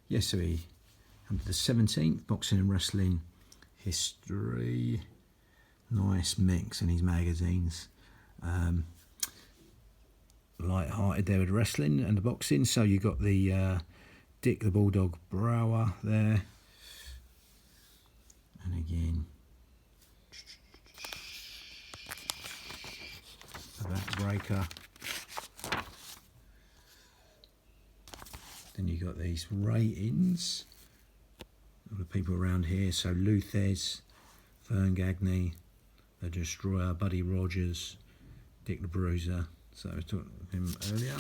Yes, so he come to the 17th Boxing and Wrestling History. Nice mix in his magazines. Light-hearted there with wrestling and the boxing. So you got the Dick the Bulldog Brower there. And again, a backbreaker. Then you got these ratings. All the people around here. So Luthez, Vern Gagne, The Destroyer, Buddy Rogers, Dick the Bruiser. So I was talking to him earlier.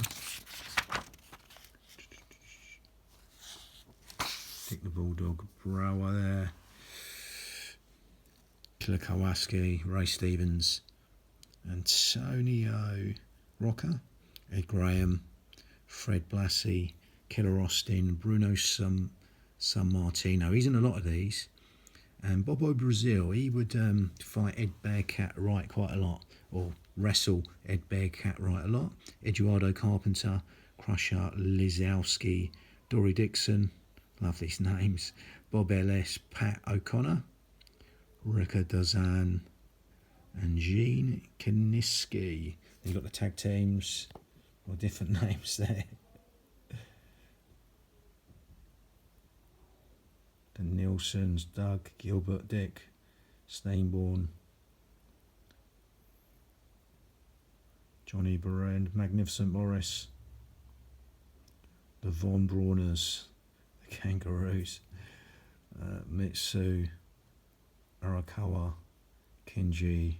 Dick the Bulldog Brower there. Killer Kowalski, Ray Stevens, Antonio Rocca, Ed Graham, Fred Blassie, Killer Austin, Bruno San Martino. He's in a lot of these. And Bobo Brazil, he would fight Ed Bearcat Wright quite a lot, or wrestle Ed Bearcat Wright a lot. Eduardo Carpenter, Crusher Lizowski, Dory Dixon, love these names. Bob Ellis, Pat O'Connor, Rika Dazan, and Gene Kiniski. You've got the tag teams, or different names there. The Nilsons, Doug, Gilbert, Dick, Stainborn, Johnny Berend, Magnificent Morris, the Von Brauners, the Kangaroos, Mitsu, Arakawa, Kenji,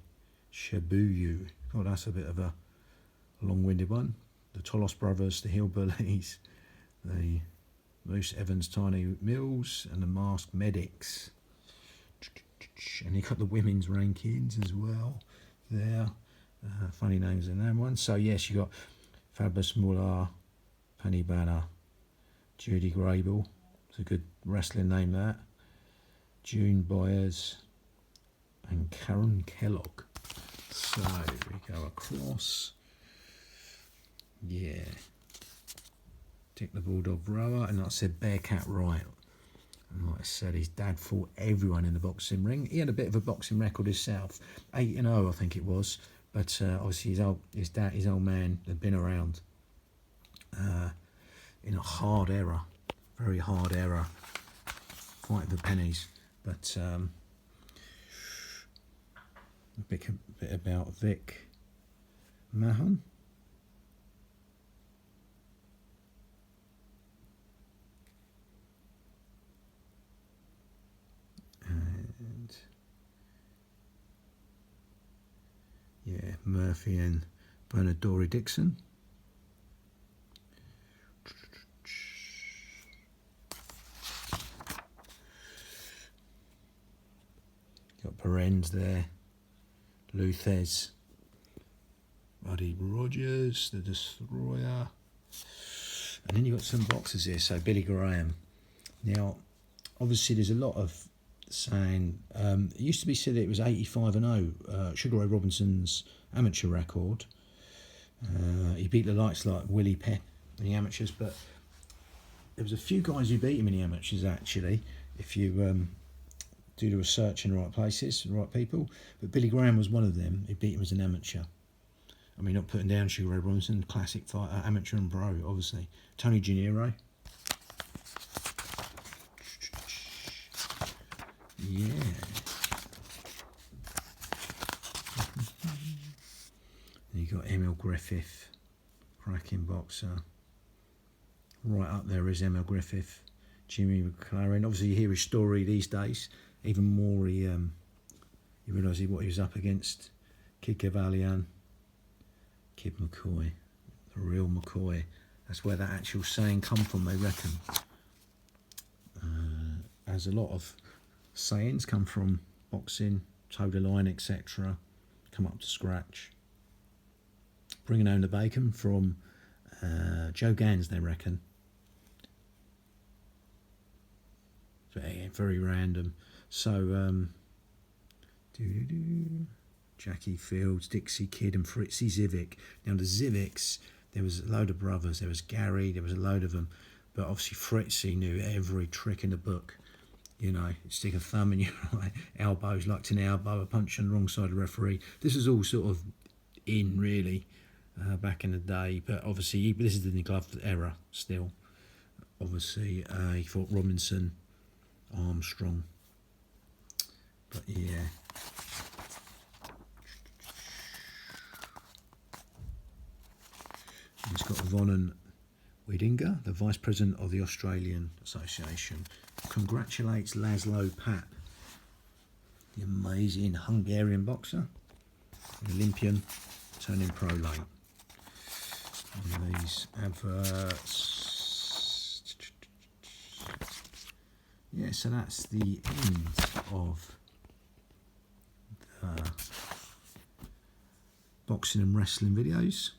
Shibuya. Oh, that's a bit of a long-winded one. The Tolos Brothers, the Hillbillies, the Moose Evans, Tiny Mills, and the Masked Medics. And you got the women's rankings as well there. Funny names in that one. So yes, you got Fabrice Muller, Penny Banner, Judy Grable. It's a good wrestling name, that. June Byers and Karen Kellogg. So we go across. Yeah. Dick the Bulldog Brower, and like I said, Bearcat Wright. And like I said, his dad fought everyone in the boxing ring. He had a bit of a boxing record himself, 8-0 I think it was. But obviously his old man had been around in a hard era, very hard era, fighting for pennies. But a bit about Vic Mahon. And yeah, Murphy and Bernard Dory Dixon. Got Perens there, Luthez, Buddy Rogers, the Destroyer, and then you got some boxers here. So Billy Graham. Now, obviously, there's a lot of saying. It used to be said that it was 85-0, Sugar Ray Robinson's amateur record. He beat the likes like Willie Pep in the amateurs, but there was a few guys who beat him in the amateurs actually. If you do the research in the right places, the right people. But Billy Graham was one of them. He beat him as an amateur. I mean, not putting down Sugar Ray Robinson, classic fighter, amateur and pro, obviously. Tony Gennaro. Yeah. And you got Emil Griffith, cracking boxer. Right up there is Emil Griffith. Jimmy McLaren. Obviously, you hear his story these days. Even more, you realise what he was up against. Kid Cavalian, Kid McCoy, the real McCoy. That's where that actual saying come from, they reckon. As a lot of sayings come from boxing, toe the line, etc. Come up to scratch. Bringing home the bacon from Joe Gans, they reckon. Very random. So, Jackie Fields, Dixie Kid and Fritzy Zivic. Now the Zivics, there was a load of brothers. There was Gary, there was a load of them. But obviously Fritzy knew every trick in the book. You know, stick a thumb in your right, elbows locked in elbow, a punch on the wrong side of the referee. This is all sort of in, really, back in the day. But obviously, this is the gloved era still. Obviously, he fought Robinson, Armstrong. But yeah. He's got Von and Wiedinger, the Vice President of the Australian Association, congratulates Laszlo Papp, the amazing Hungarian boxer, an Olympian, turning pro late. And these adverts. Yeah, so that's the end of the boxing and wrestling videos.